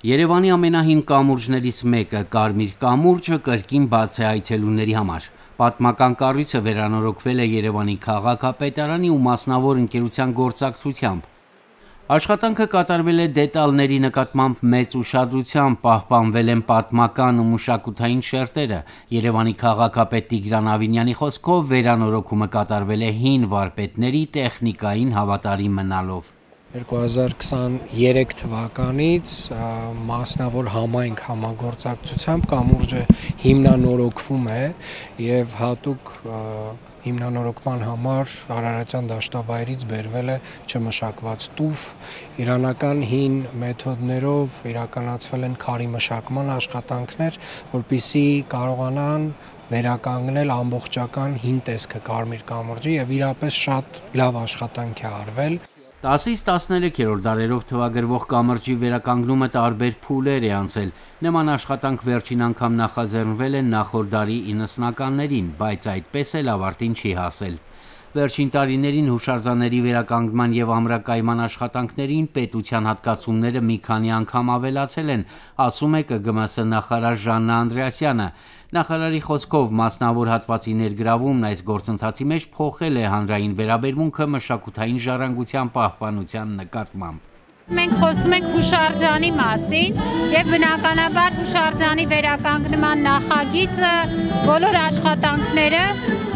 Երևանի ամենահին կամուրջներից մեկը Կարմիր կամուրջը կրկին բաց է այցելուների համար։ Պատմական կառույցը վերանորոգվել է Երևանի քաղաքապետարանի ու մասնավոր ընկերության գործակցությամբ։ Աշխատանքը կատարվել է դետալների նկատմամբ մեծ ուշադրությամբ, պահպանվել են պատմական ու մշակութային շերտերը։ Երևանի քաղաքապետ Տիգրան Ավինյանի խոսքով վերանորոգումը կատարվել է հին վարպետների տեխնիկային հավատարիմ մնալով։ 2023 թվականից մասնավոր համայնք համագործակցությամբ կամուրջը հիմնանորոգվում է եւ հատուկ հիմնանորոգման համար Արարատյան դաշտավայրից բերվել է չմշակված տուֆ, իրանական հին մեթոդներով իրականացվել են քարի մշակման աշխատանքներ, որպեսզի կարողանան վերականգնել ամբողջական հին տեսքը Կարմիր կամուրջի եւ իրապես շատ լավ աշխատանք է արվել։ 10-ից 13-րդ դարերով թվագրվող կամրջի վերականգնումը տարբեր փուլեր է անցել։ Նման աշխատանք վերջին անգամ նախաձեռնվել է նախորդ դարի 90-ականներին, բայց այդպես էլ ավարտին չի հասել։ Վերջին տարիներին հուշարձանների վերականգնման եւ ամրակայման աշխատանքներին պետության հատկացումները մի քանի անգամ ավելացել են, ասում է ԿԳՄՍ նախարար Ժաննա Անդրեասյանը։ Նախարարի խոսքով մասնավոր հատվածի ներգրավումն այս գործընթացի մեջ փոխել է հանրային վերաբերմունքը մշակութային ժառանգության պահպանության նկատմամբ։ Մենք խոսում ենք հուշարձանի մասին եւ բնականաբար հուշարձանի վերականգնման նախագիծը բոլոր աշխատանքները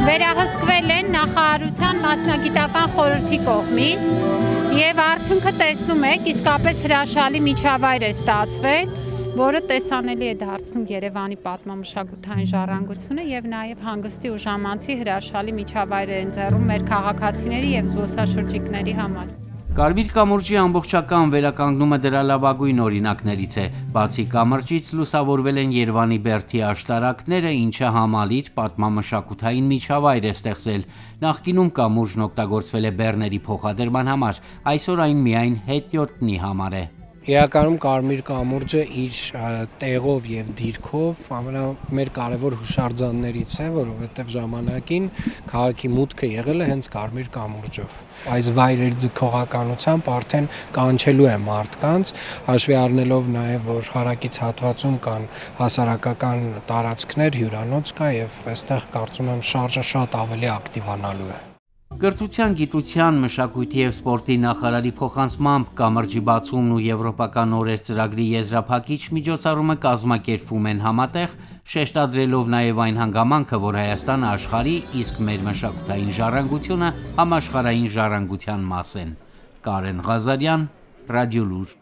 վերահսկվել են նախարարության մասնագիտական խորհրդի կողմից եւ արդյունքը տեսնում եք, իսկապես հրաշալի միջավայր է ստացվել, որը տեսանելի է դարձնում Երևանի պատմամշակութային ժառանգությունը եւ նաեւ հանգստի ու ժամանցի հրաշալի միջավայր է ընձեռում մեր քաղաքացիների եւ զբոսաշրջիկների համար։ Կարմիր կամուրջի ամբողջական վերականգնումը դրա լավագույն օրինակներից է։ Բացի կամրջից լուսավորվել են Երևանի բերդի աշտարակները, ինչը համալիր պատմամշակութային միջավայր է ստեղծել։ Նախկինում կամուրջն օգտագործվել է բեռների փոխադրման համար, այսօր այն միայն հետիոտնի համար է։ Իրականում Կարմիր կամուրջը իր տեղով եւ դիրքով մեր կարևոր հուշարձաններից է, որովհետեւ ժամանակին քաղաքի մուտքը եղել է հենց Կարմիր կամուրջով։ Այս վայրերի ձգողականությամբ արդեն կանչելու է մարդկանց, հաշվի առնելով նաեւ որ հարակից հատվածում կան հասարակական տարածքներ, հյուրանոց կա եւ այստեղ կարծում եմ շարժը շատ ավելի ակտիվանալու է։ Կրթության, գիտության, մշակույթի եւ սպորտի նախարարի փոխանցմամբ կամրջի բացումն ու եվրոպական օրեր ծրագրի եզրափակիչ միջոցառումը կազմակերպվում են համատեղ, շեշտադրելով նաեւ այն հանգամանքը, որ Հայաստանը աշխարհի, իսկ մեր մշակութային ժառանգությունը համաշխարհային ժառանգության մաս են։ Կարեն Ղազարյան, Ռադիոլուր։